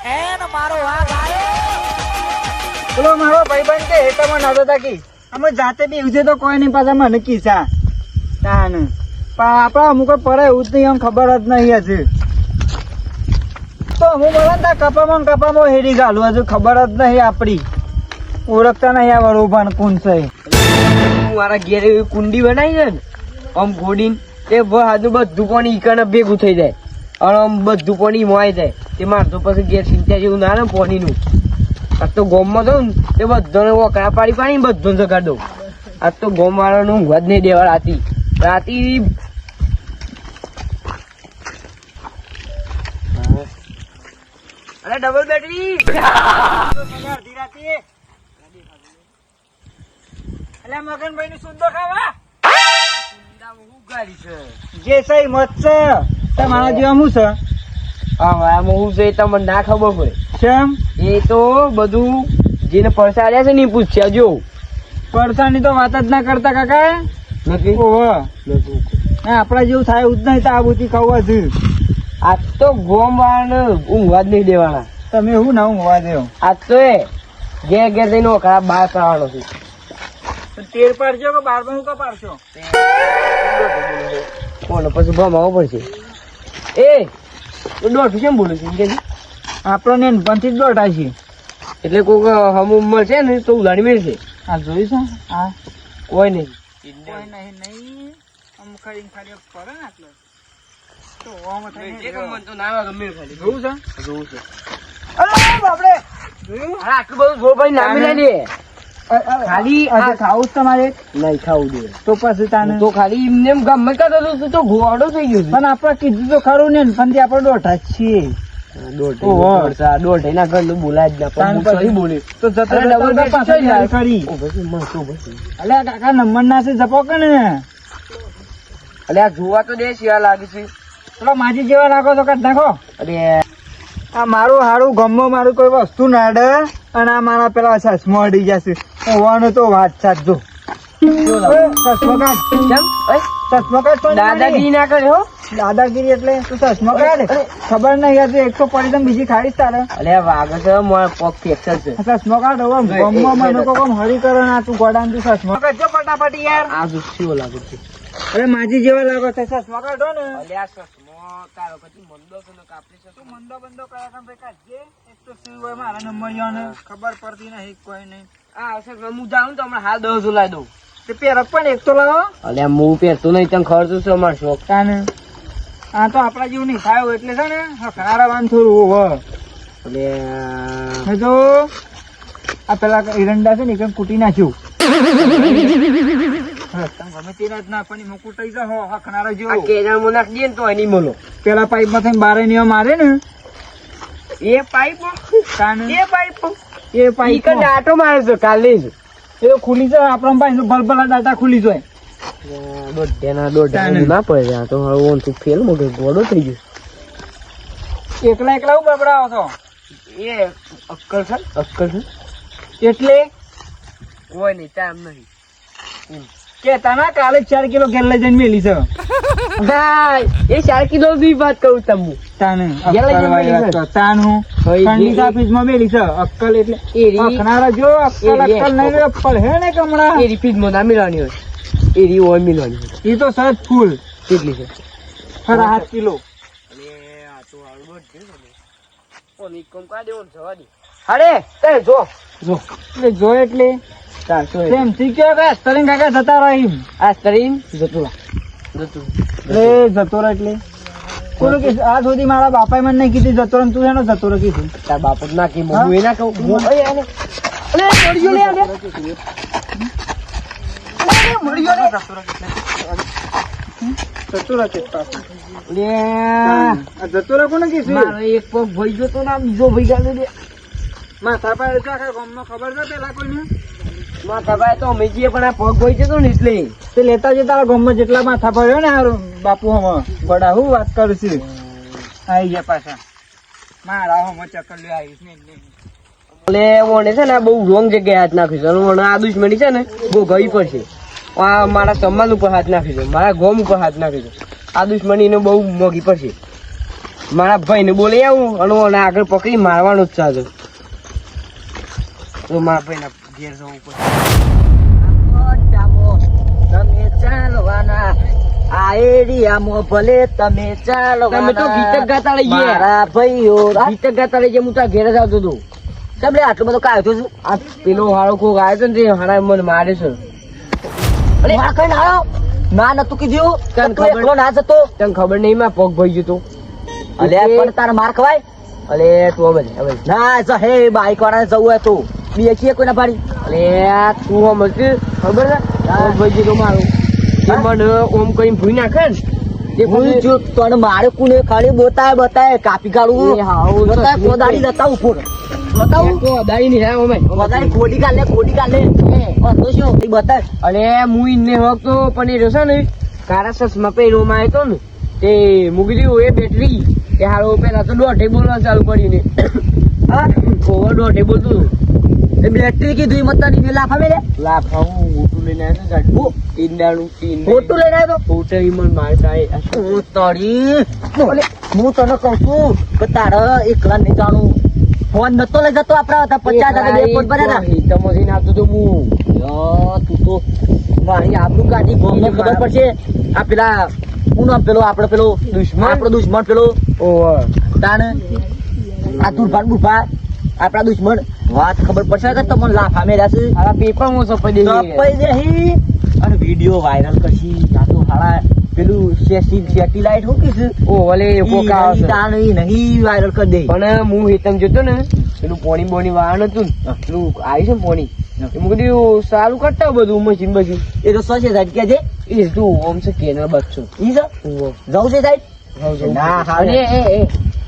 N મારો વાઘ આવ્યો. બોલો મારો ભાઈબંધ કે હેઠામાં નતો તાકી અમે જાતે બી ઉજે તો કોઈ નહીં પાછા મને કીસા તાન પણ આપડા અમુક પડે એવું જ નહીં, આમ ખબર જ નહીં હજુ તો હું બોલા તા કપામાં હેરી ગાલું, હજુ ખબર જ નહીં આપડી, ઓળખતા નહીં આ વડોભાન કોણ છે. હું મારા ઘેર એવી કુંડી બનાવી છે ને આમ ઘોડીને તે હાથનું બધું પાણી ઈકણ ભેગું થઈ જાય અને આમ બધું પાણી મોવાઈ જાય તે મારતો પછી ઘેર ચિંતા જેવું ના ને પાણીનું. આજ તો ગોમમાં દઉં ને તે બધાને વકડા પાડી પાડી બધું જગાડ દઉં. આજ તો ગોમ વાળાનું ઊંઘવા જ નહીં દેવા રાતી અરે ડબલ બેટરી મગનભાઈ નું સુંદર ખાવા ગાડી છે જે સહી મત છે તમારા જેવા શું છે આમાં હું છે તમને ના ખબર હોય કેમ એ તો બધું જેને પૈસા આવ્યા છે ને એ પૂછ્યા જો પડસાની તો વાત જ ના કરતા કાકા. નથી ઓહો આપડા જેવું થાય એવું જ નહીં તો આ બુદ્ધિ ખાવા છે. આજ તો ગોમ વાળાને ઊંઘવા જ નહીં દેવાના. તમે શું ના ઊંઘવા દેવો આજ તો એ ઘેર ઘેર જઈને ખરાબ બહાર પાડવાનો છે. તેર પાડશો કે 12 હું કા પાડશો કોને પછી ભમાવો પડશે. એ દોઢ કેમ બોલું છું કે આપણને પંથી જ દોઢા છે એટલે કોઈક હમ ઉંમર છે ને તો ઉલાડી મેળશે. આ જોયું છે આ કોઈ નહીં કોઈ નહીં આમ ખાલી પડે ને આટલો તો ઓમાં થાય તો ના ગમે ખાલી જોવું છે જોવું છે. અરે બાપરે જોયું અરે આટલું બધું જોર ભાઈ ના મિલાય દે ખાલી આ ખાવું તમારે નહીં ખાવું દે તો પછી તાને તો ખાલી એમને એમ ગમે કરતો તો ઘોડો થઈ ગયો છે. પણ આપડે કીધું તો ખરું ને પણ તે આપડે દોઢા જ છીએ દોઢ ના ઘરનું બોલાય જ ના પણ હું સહી બોલી તો જતો અરે ડબલ બેટ પાછા છે યાર. કરી પછી અલ્યા કાકા નંબર ના છે જપો કે ને અલે આ જોવા તો દે શિયા લાગે છે. પેલો માજી જેવા લાગો તો કાઢ નાખો. અરે આ મારું હારું ગમમાં મારું કોઈ વસ્તુ ના અડે અને આ મારા પેલા ચશ્મા અડી જશે હોવાનું તો વાત સાચજો. ચશ્મા કાઢ કેમ ચશ્મા કાઢ તો દાદાગીરી ના કરે હો. દાદાગીરી એટલે તું ચશ્મા કાઢ ખબર નહીં યાર તું 100 પડી તો બીજી ખાડીશ તારે. અલે વાગે છે મારા પગ ફ્રેક્ચર છે. ચશ્મા કાઢ હવે ગમમાં મને કોમ હરી કરો ના તું ગોડાન તું ચશ્મા કાઢજો ફટાફટ યાર. આ દુષ્યો લાગે છે. અરે માજી જેવા લાગો છે ચશ્મા કાઢો ને. અલે આ ચશ્મો તારો કદી મંદો છે ને કાપલી છે. તું મંદો બંદો કયા કામ ભાઈ કાઢજે. એક તો શું હોય મારા નંબર ને ખબર પડતી નહીં કોઈ નહીં. આ આવશે હું જાઉં તો હમણાં હાલ 10 લાવી દઉં. તે પેર પણ એક તો લાવો. અલે હું પહેરતો નહીં તને ખર્ચો છે અમારો શોખ. તાને આ તો આપડા જેવું નહીં થાય એટલે છે ને ખરાબ આમ થોડું હોવ. અલે મેં તો આ પેલા એરંડા છે ને એકદમ કૂટી નાખ્યું. ગમે તે રાત ના પણ એમાં કૂટાઈ જાય હો હખનારા આ જેવો. કેજા મો નાખ દે ને તો એની મોલો પેલા પાઇપ માં થઈને બારે ને મારે ને એ પાઇપ તાને એ પાઇપ એ પાઇપ ઈ કને આટો મારે છે કાલે જ. એ ખુલી જાય આપણા ભાઈ ભલભલા દાટા ખુલી જાય. દોઢ ના પડે આ તો હવે ઓન તું ફેલ મોટો ગોડો થઈ ગયો. એકલા એકલા હું બબડાવો છો એ અક્કલ છે એટલે કોઈ નહીં ટાઈમ નહીં કે તાના કાલે 4 કિલો ઘેર લઈ જઈને મેલી છે. ના એ 4 કિલો ની વાત કરું તમને. તાને ઘેર લઈ જઈને મેલી છે. તાનું ભાઈ, ઠંડી એ- તાપીજ માં મેલી છે અક્કલ એટલે એરી- અખનારા જો અક્કલ એરી- અક્કલ નહીં અક્કલ હે ને કમણા એ રિપીટ માં ના મિલવાની હોય એ રી ઓય મિલવાની હોય. એ તો સજ ફૂલ કેટલી છે ખરા 7 કિલો. અરે આ તો હળવદ છે ને ઓન ઇકમ કા દેવો ને જવા દે. અરે તે જો એટલે જો એટલે તેમ શીખ્યો કે સ્તરીન કાકા જતા રહી આ સ્તરીન જતું એ જતો રહે એટલે કોનું કે આ સુધી મારા બાપાએ મને નહીં કીધું જતો રહે તું એનો જતો રહે કીધું. તાર બાપ જ ના કે હા? હું એના કહું હું અરે આને અરે મળ્યો લે આને અરે મળ્યો લે જતો રહે છે પાછું. લે આ જતો રહે કોને કીધું મારો એક પગ ભઈ ગયો તો ના બીજો ભઈ ગયો લે માથા પર તો આખા ગામમાં ખબર છે પેલા કોઈને માથા ભાઈ તો અમે જઈએ પણ આ પગ ભઈ જતો ને એટલે તે લેતા જે તારા ગામમાં જેટલા માથા પડ્યો ને હારું બાપુ હમ બડા હું વાત કરું છું આઈ ગયા પાછા મારા હમ ચક્કર લે આવીશ ને એટલે મને છે ને આ બહુ રોંગ જગ્યાએ હાથ નાખ્યું છે અને મને આ દુશ્મની છે ને બહુ ગઈ પડશે. આ મારા સમાન ઉપર હાથ નાખ્યું છે, મારા ગોમ ઉપર હાથ નાખ્યું છે. આ દુશ્મની બહુ મોંઘી પડશે. મારા ભાઈને બોલી આવું અને ઓને આગળ પકડી મારવાનો જ ચાલુ. તો મારા ભાઈના ઘેર જવું પડે. તમે ચાલવાના આ એરિયામાં ભલે તમે ચાલવાના. તમે તો ગીત જ ગાતા લઈ ગયા. મારા ભાઈઓ ગીત જ ગાતા લઈ ગયા. હું તારા ઘેર જ આવતો હતો. તમને આટલું બધું કાઢ્યો છું. આ પેલો હાળો કોક આવ્યો હતો ને તે હાડા મને મારે છે. અરે મારા કઈ ના આવ્યો. ના નતું કીધું. તને તું ખબર એકલો ના જતો. તને ખબર નહીં માં પગ ભઈ ગયો તો. અલે પણ તારા માર ખવાય. અલે તું હવે ના જા હે બાઈક વાળાને જવું હોય તો બેકીએ કોઈ ના પાડી. અલે તું આમ હતી ખબર છે પગ ભઈ ગયો તો મારું. એ મને ઓમ કરીને ભૂઈ નાખે ને તે હું જો તને મારે કોને ખાલી બતાય કાપી કાઢું. એ હાઉ બતાય કોદાળી જતા ઉપર બતાવું. તો અદાઈ નહીં હા ઓમે કોદાળી ખોડી કાઢ લે તો શું એ બતાય. અરે હું ઇને હકતો પણ એ રસા ને કારા સસમાં પહેરો માં આવ્યો ને તે મુગલી એ બેટરી તે હારો પેલા તો દોઢે બોલવા ચાલુ કરીને હા ઓવર દોઢે બોલતું એ બેટરી કીધું મતાની લાફા મેલે લાખ હું મોટું લઈને આવ્યો ને ગાડી ઈંડાનું ખોટું લઈને આવ્યો તો ફોટો ઈમન મારતા તું તારી ઓલે હું તને કહું છું કે તારે એકલા નહીં જાણું. ફોન નતો લઈ જતો આપડા 50,000 બે ફોન ભર્યા હતા. તમોસીને આપતો તો હું યો, તું તો મારી આબરૂ કાઢી. ગોમને ખબર પડશે આ પેલા હું નામ પેલો આપડે પેલો દુશ્મન? આપણો દુશ્મન પેલો ઓવર તાણ આ તુરફાન બુરફા આપડા દુશ્મન વાત ખબર પડશે કે તમને લાફા મેળ્યા છે. આ પેપરમાં સપાઈ દે કપાઈ દેહી અને વિડિયો વાયરલ કરશી. આ તો હાડા પેલું સેટેલાઇટ હું કીધું ઓ ઓલે કોક આવે છે. તાણ ઈ નહીં વાયરલ કરી દે. પણ હું હેતમ જોતો ને પેલું પોણી બોણી વાહન હતું ને પેલું આવ્યું છે ને પોણી એમ કીધું સારું કરતા બધું મશીન બશીન એ તો સશે સાહેબ કે છે એ તું ઓમ છે કેનલ બચ્ચો ઈ છે જવું છે સાહેબ ના અને એ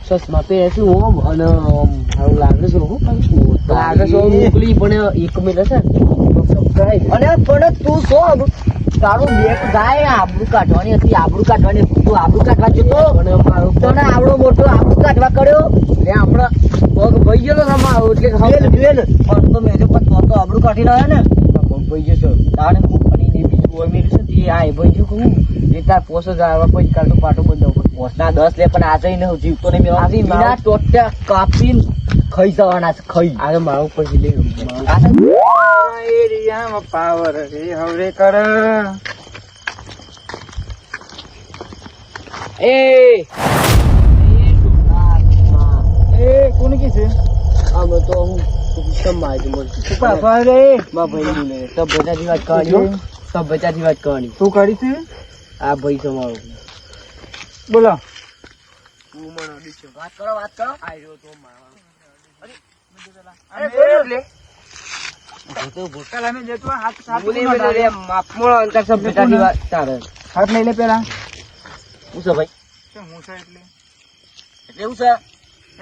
સસમા પહેરે છે ઓમ અને આમ સારું લાગે છે હો. લાગે છે ઓમ મોકલી પણ 1 મિનિટ હશે સબસ્ક્રાઇબ અને પણ તું શું તારું બેક જાય આબરૂ કાઢવાની હતી. આબરૂ કાઢવાની હતી. તું આબરૂ કાઢવા જતો અને મારું તને આવડો મોટો આબરૂ કાઢવા કર્યો. એટલે હમણાં પગ ભઈ ગયેલો ને અમારો એટલે પણ તો મેરે પર તો આબરૂ કાઢી રહ્યો ને પગ ભઈ ગયો છે તારે હું ફરીને બીજું હોય મેરું છે તે આ ભઈ ગયું કહું એ તાર પોસ જ આવવા પછી કાઢો પાટો બંધાવ પોસના 10 લે પણ આજે ને જીવતો નહીં મેં આજે બીના ટોટા કાપીને ખાઈ જવાના છે. ખાઈ આજે મારા ઉપર લે એરિયામાં પાવર રે હવે કર એ કોને કી છે આમ તો હું સમાજ મળતું તું પાછો રે મા ભાઈ બોલે સબ બધાથી વાત કરવાની સબ બધાથી વાત કરવાની તું કરી છે આ ભાઈ તમારો બોલો વાત કરો વાત કરો. આયો તો મારવાનો કાલ અમે જતો હાથ બોલે બોલે રે માપમોળો અંતર સબ બધાથી વાત તારે હાથ લઈ લે પેલા શું છે ભાઈ શું હું છે એટલે એટલે એવું છે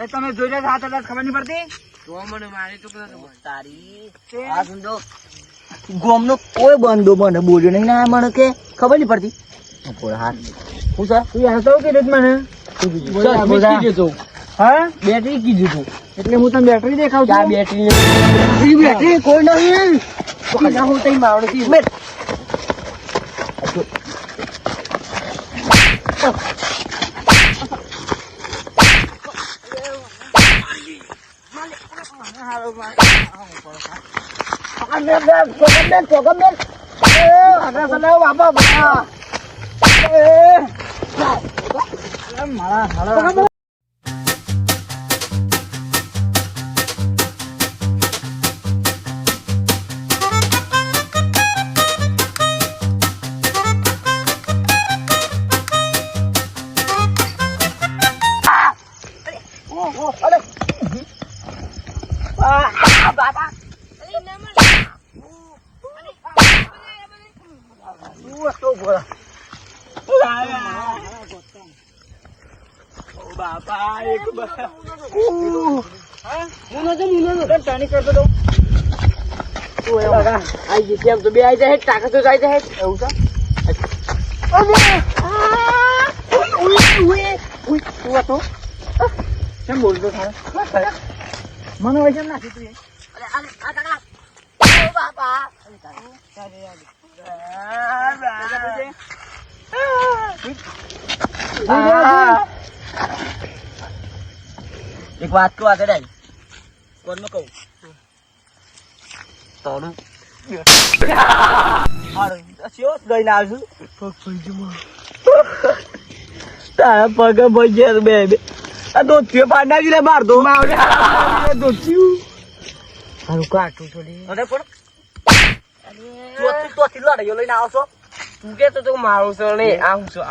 એ તમે જોઈ રહ્યા હાથ એટલે ખબર નહીં પડતી તો મને મારે તો બધા તારી આ સમજો ગોમનો કોઈ બંદો મને બોલ્યો નહીં ના મને કે ખબર નહીં પડતી હાથ શું છે તું યાર તો કીધું જ મને હા બેટરી કીધું તું એટલે હું તને બેટરી દેખાવ આ છું બેટરી બેટરી કોઈ નહીં હું તઈ માવડો થી બેટ તો બે આવી જાય ટાકા તો આવી જાય એવું છે કેમ બોલતો થાય મને વૈસે નાખી તું એક વાત કહું આગળ આવી કોણ કહું તારું લઈને આવશું તારા પગ ભાઈ બે આ દોસ્તીઓ પાડ નાખી લે માર દો દોસ્તીઓ હારું કાઢું થોડી અરે પણ ચોથી લડાઈઓ લઈને આવશો તું કે તો મારું છો ને આવું છો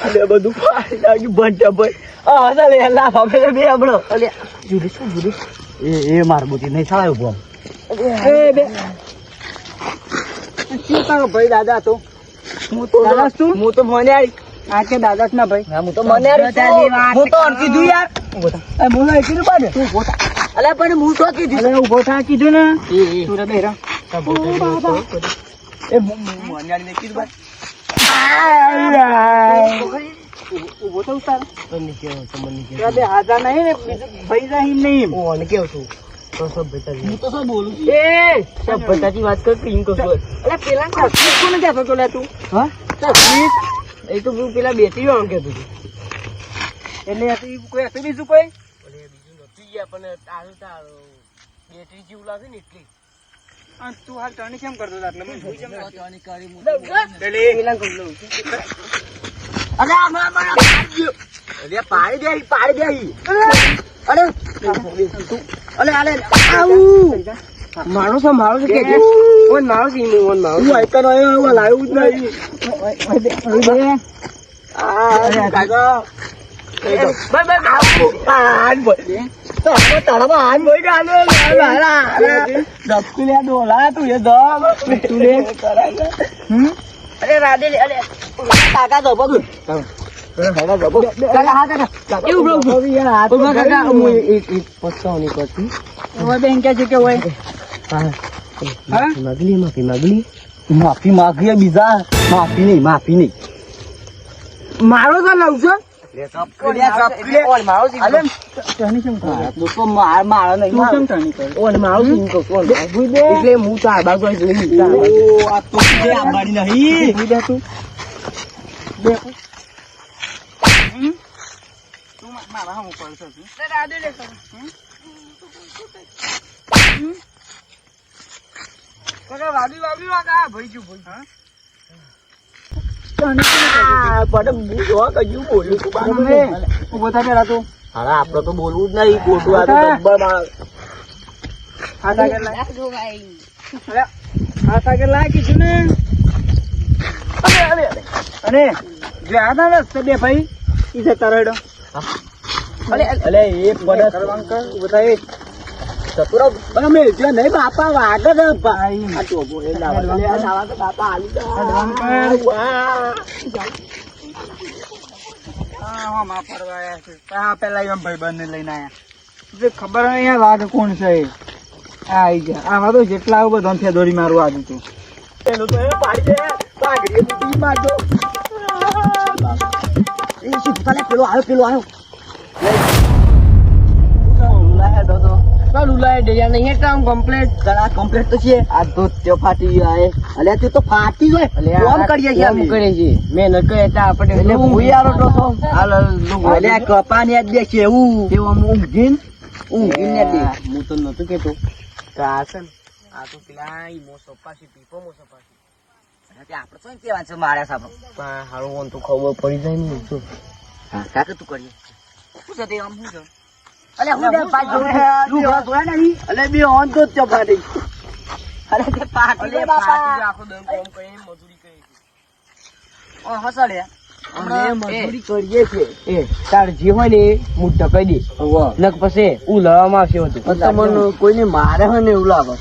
અલે બધું પાડી નાખ્યું બંટા ભાઈ હા ચાલે લાફ આપે બે હમણો અલે જુદી શું જુદી એ માર બુદ્ધિ નહીં સાળાય ઉભો એ બે શું કરો ભાઈ દાદા તો હું તો દાદા શું? હું તો મને આવી આ કે દાદા જ ના ભાઈ હા હું તો મને આવી હું તો અન કીધું યાર એ બોલો કીધું પાડે તું ઉભો થા. અલે પણ હું તો કીધું અરે ઉભો થા કીધું ને એ તું રે બેરા એ મને આવી કીધું ભાઈ ઉભો તો ઉતાર તમને કેવું તમને ત્યાં બે હાજર નહીં ને બીજું ભાઈ રહી નહીં હું કેવું છું તો સભ્યતા હું તો શું બોલું છું એ સભ્યતાની વાત કર પિંક કશું અરે પેલા તકલીફ કોને કહેતો તો લે તું હા તકલીફ એ તો હું પેલા બેટરી વાળું કહેતું હતું એટલે હતું કોઈ હતું બીજું કોઈ બીજું નતું ગયા પણ તારું બેટરી જેવું લાગે ને એટલે આ તું હાલ ટર્ની કેમ કરતો હતો એટલે મને ભૂલ કેમ લાગી? પેલા કહું લઉં અરે હમણાં અરે પાડી દે અરે અલે અલે આવું મારું છે મારું છે કે ઓન મારું છે ઈનું ઓન મારું હું આઈકન આવ્યો હું લાવ્યું જ નહીં આ કાકા આન બોલ તો તારામાં આન બોલ ગાલો લાલા દબકુ લે ડોલા તું એ દબ તું લે અરે રાડે લે અરે કાકા તો પગ કાકા તો પગ કાકા હા કાકા એવું બ્રો યાર હાથ કાકા હું એક પસ્તાવ નહીં કરતી હવે બેન કે છે કે હોય માગલી માફી માગીએ બીજા માફી નહીં મારો તો લઉં છું ટર્ની કેમ કરે લોકો મારો નહીં તું કેમ ટર્ની કરે ઓન મારું છે ઈનું કહું એટલે હું ચાર બાજુ આવીશ નહીં ઓ આ તો જે આંબાડી નહીં તું બે તું બે તું મારા હમ ઉપર છે કાકા વાબી વાગા ભાઈ જો ભાઈ હા પણ હું જો કજું બોલ્યું તું તમે ઉભો થા પેલા તું અરે આપડે તો બોલવું જ નહીં ખોટું આ તો ડબ્બા માર હાથ આગળ લાય અરે હાથ આગળ લાય કીધું ને અને જે આના રસ્તે બે ભાઈ ઈ જતા રહેડો અલે એક બડસ કરવાનું કર ઉભો થાય ચતુરો અમે જો નહીં બાપા વાગે છે ભાઈ આ તો બોલે લાવા લે લાવા તો બાપા આલી દો હા માં ફરવાયા છે હા પેલા એમ ભાઈ બંને લઈને આયા જે ખબર નહીં યાર વાઘ કોણ છે આ આવી ગયા આમાં તો જેટલા આવું બધું ફેદોરી મારું આજુ તું એનું તો એ પાડી દે પાઘડી બુટી મારજો એ શું તને પેલો આવ્યો લાયા દો તો ચાલુ લાય દે યાર નહીં કામ કમ્પ્લીટ કરા કમ્પ્લીટ તો છે આ તો તે ફાટી જાય અલે તું તો ફાટી જાય કોમ કરીએ છે અમે કરે છે મેં ન કહે તો આપણે એટલે હું યારો તો છો હાલ અલે કપાની આજ દે છે એવું તે ઊંઘીન ને દે હું તો નતું કેતો કે આ છે ને આ તો પેલા ઈમો સપાસી પીપો મો સપાસી આપણે તો કેવા છે મારે સાહેબ પણ હારું ઓન તો ખબર પડી જાય ને શું હા કાકે તું કરીએ શું છે તે આમ શું છે અલે હું દે પાછો જોયા નહીં અલે બે ઓન તો જ ફાટી અરે તે પાટી લે બાપા આખો દમ કોમ કરીને મજૂરી કરી ઓ હસડે અમે મજૂરી કરીએ છે એ તાર જે હોય ને હું ટકાઈ દે નક પછી ઉલવામાં આવશે હતું તમને કોઈને મારે હોય ને એવું લાગે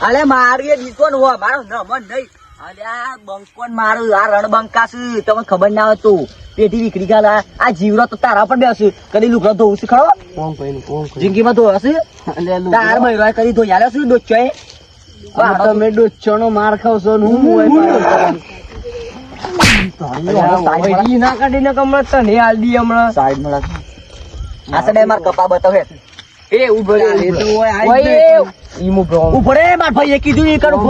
અલે મારું એ દીકોન હો મારો નમન નહીં અલે આ બંકોન મારું આ રણબંકા છે તમને ખબર ના હોય તો પેટી વિકરી ગયા આ જીવરો તો તારા પર બેસે કદી લુગડા ધોવું છે ખરો કોમ કરીને જિંદગીમાં ધોવા છે તાર મહિનો કદી ધોઈ આલ્યો છે ડોચ્ચોએ તમે ડોચ્ચોનો માર ખાવ છો ને હું ના કાઢીને હમણાં તને હાલ દી હમણાં સાઈડ માં રાખ આ સડે માર કપા બતાવે એ ઉભો રે ઈમો બ્રો ઉભરે માર ભાઈ એ કીધું નહીં કરું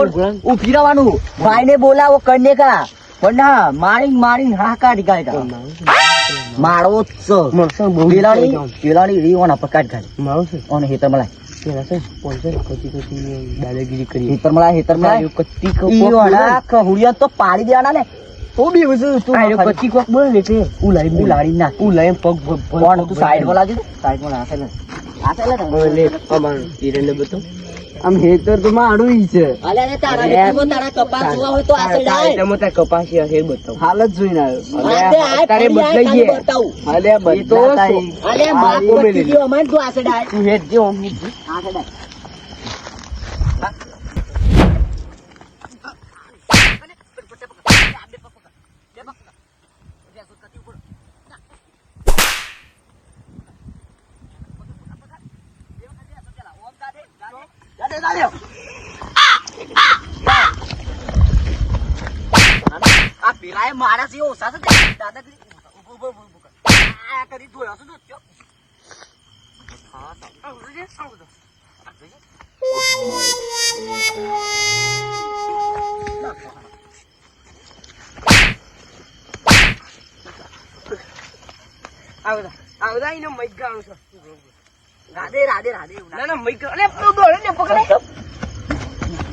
ઉભી રહેવાનું ભાઈ ને બોલાવો કન્યા કા પણ ના મારીને હા કાઢી કાઢી મારો જ છે. મરસા બહુ પેલાની રીવાના પર કાઢી કાઢી મારું છે ઓને હેતર મલાય પેલા છે પોલીસ કચી દાદાગીરી કરી હેતર મલાય કચ્ચી ઈ ઓડા કहुड़िया તો પાડી દેવાના ને તો બી વજુ તું કચ્ચી કોક બોલ ને તે ઉલાડી ના ઉલાઈ પગ કોણ તું સાઈડ માં લાવજે સાઈડ માં નાખે ને લે અમાર ઈરને બતો આમ હેતર તો મારું ઈ છે. અલે તારા બેટીમાં તારા કપાસ જોવા હોય તો આ સાઈડ આય તમે તાર કપાસી હશે બતાવ હાલ જ જોઈને આવ્યો. તારે બદલાઈ ગયા બતાવું અલે બધા અલે માફ કરી દીધો અમાર તું આ સાઈડ આય તું હેડ જે ઓમ આ સાઈડ આય આ પેલાએ મારા જેવો ઓછા છે દાદાગીરી ઉભો આ કરી ધોયો છે તો આવડા ઈને મૈક ગાણું છે રાધે ના ના મૈક અલે તું દોડે ને પકડે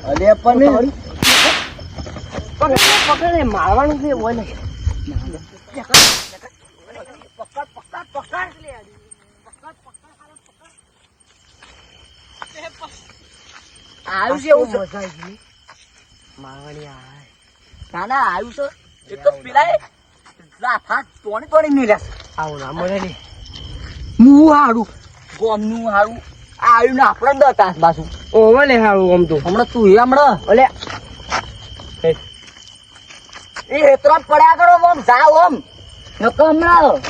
અલે પણ પકડે મારવાનું છે બોલે આવ્યું છે એવું છે મજા આવી ગઈ મારવાની આ ના ના આવ્યું છે એક તો પેલાએ લાફા તોડી નહીં લેશે આવો ના મળે ને હું હારું ગોમનું હારું આવ્યું ને આપણે દતાસ બાજુ ઓવે લે હારું આમ તો હમણાં તું એ હમણાં ઓલે એ હેતરા પડ્યા કરો ઓમ જાવ ઓમ નકો હમણાં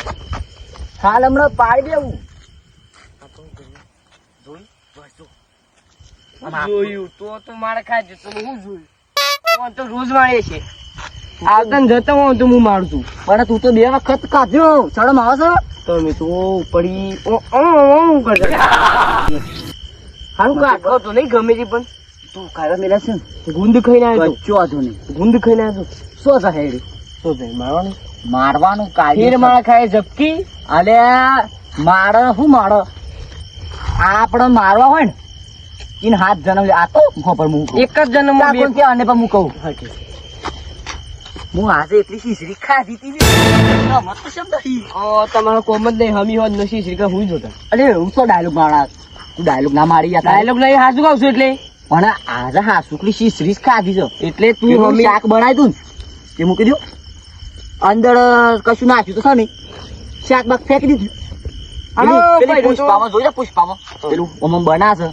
હાલ હમણાં પાડી દેવું જોયું તો મારે ખાય છે તો હું જોયું હું તો રોજ મારે છે આવતા જતો હું તો હું મારું છું પણ તું તો 2 વખત કાઢ્યો શરમ આવે છે તમે તો પડી કરશે હારું કાઢો તો નહીં ગમે તે પણ તું કાઢવા મેલા છે ગુંદ ખાઈને આવ્યો બચ્ચો આધો નહીં ગુંદ ખાઈને આવ્યો શું છે હેડી શું થાય મારવાનું મારવાનું કાઢી ફેર મારા ખાય ઝપકી અલે મારે શું મારે આપણે મારવા હોય ને એને હાથ જન્મ લે આ તો ખબર હું કહું. એક જ જન્મ કોઈ કે આને પણ હું કહું હું આજે એટલી શીશરી ખાધી હતી ને મત શબ્દ હી. તમારો કોમ જ નહીં હમી હોત નશી શ્રીકા હું જોતા અલે હું તો ડાયલોગ મારા તું ડાયલોગ ના મારી યાર ડાયલોગ લઈ હાજુ ગાવ છું એટલે પણ આજે હા સુકલી શીશરી ખાધી છે એટલે તું તું હમી શાક બનાવી તું તે મૂકી દઉં અંદર કશું નાખ્યું તો છે નહીં શાક બાક ફેંકી દીધું હા, પેલી ભાઈ, પુષ્પામાં જોઈ લે પુષ્પામાં પેલું ઓમ બના છે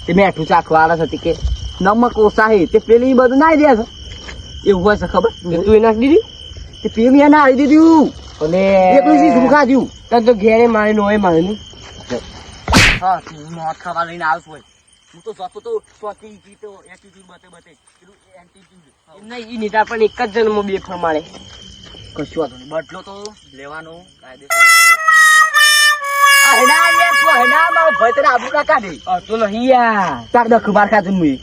તે મેઠું ચાખવા વાળા છે કે નમક ઓછા હે તે પેલી બધું નાઈ દે છે એવું હોય છે ખબર તું એ નાખી દીધી તે પેલી એને આવી દીધું અને એકલું શીશરું ખાધ્યું તને તો ઘેરે મારે નોય મારે નહીં હા તું નોટ ખાવા લઈને આવશ હોય હું તો જતો તો સ્વતી જીતો એટીટ્યુડ બતે પેલું એન્ટીટ્યુડ નહીં ઈ નીતા પણ એક જ જન્મ બે પ્રમાણે કશું વાંધો નહીં બદલો તો લેવાનો કાયદેસર આ હેડા લે તું હેડા મારો ભાઈ તને આબુ ના કાઢે તો નહીં યાર તાર દખ માર ખાધું મુઈ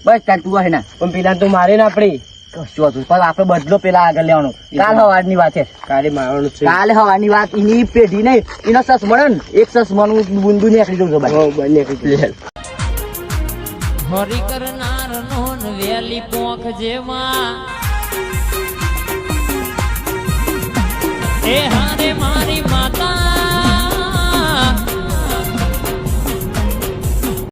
બસ તાર તું હેડા પણ પેલા તો મારે ના પડે કશું વાંધો નહીં. પણ આપણે બદલો પેલા આગળ લેવાનો કાલ હવારની વાત છે કાલે મારવાનું છે કાલે હવાની વાત એની પેઢી નહીં એનો સસ મળે ને એક સસ મનું બુંદુ નીકળી જવું ભાઈ બંને કીધું હરી કરનાર નોન વેલી પોખ જેમાં એ હારે મારી માતા